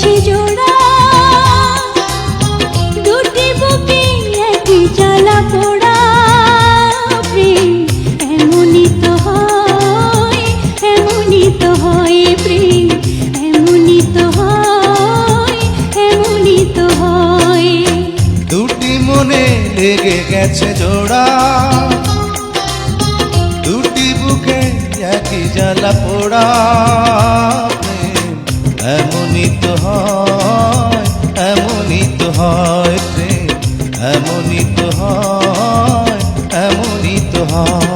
গেছে জোড়া, দুটি বুকে একই জ্বালা পোড়া প্রেম। এমনই তো হয়, এমনই তো হয় প্রেম, এমনই তো হয়, এমনই তো হয়। দুটি মনে লেগে গেছে জোড়া, দুটি বুকে একই জ্বালা পোড়া প্রেম। এমনই তো হয়, এমনই তো হয় প্রেম, এমনই তো হয়, এমনই তো হয়।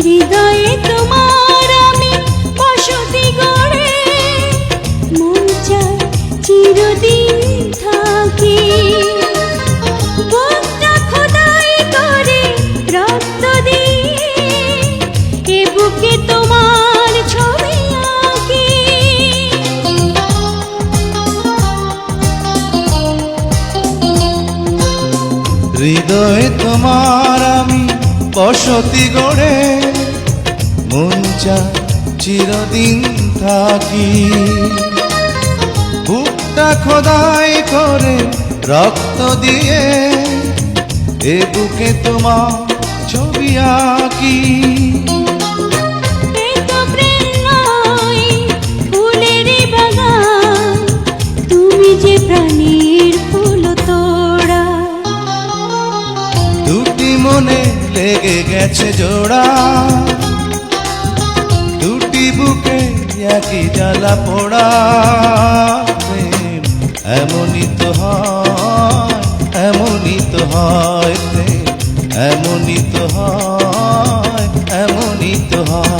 হৃদয়ে তোমার আমি বসতি গড়ে, মন চায় চিরদিন থাকি। বুকটা খোদাই করে রক্ত দিয়ে, এ বুকে তোমার ছবি আঁকি। হৃদয়ে তোমার আমি বসতি গড়ে, মন চায় চিরদিন থাকি। বুকটা খোদাই করে রক্ত দিয়ে, এ বুকে তোমার ছবি আঁকি। এ তো প্রেম নয়, ফুলের বাগান, তুমি যে প্রাণীর ফুল তোড়া। দুটি মনে লেগে গেছে জোড়া, দুটি বুকে একই জ্বালা পোড়া প্রেম। এমনই তো হয়, এমনই তো হয় প্রেম, এমনই তো হয়, এমনই তো হয়।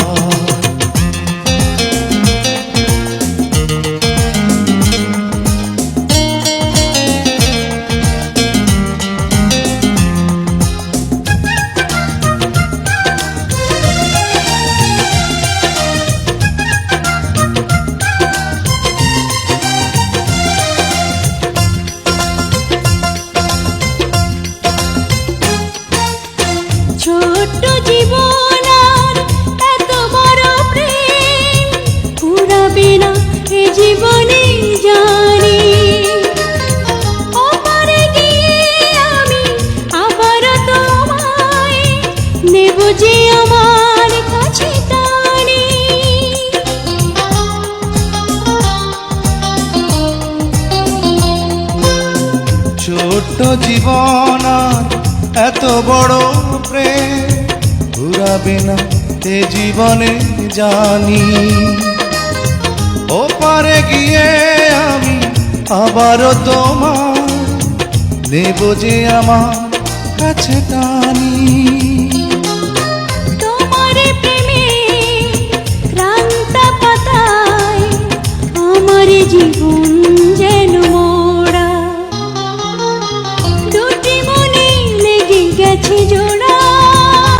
ছোট্ট জীবন আর এত বড় প্রেম ফুরাবে না এ জীবনে জানি। ওপারে গিয়ে আমি আবার তোমায় নেব যে আমার কাছে টানি। ছোট্ট জীবন আর এত বড় প্রেম ঘুরাবে না এ জীবনে জানি। ওপারে গিয়ে আমি আবারও তোমার নেব যে আমার কাছে টানি।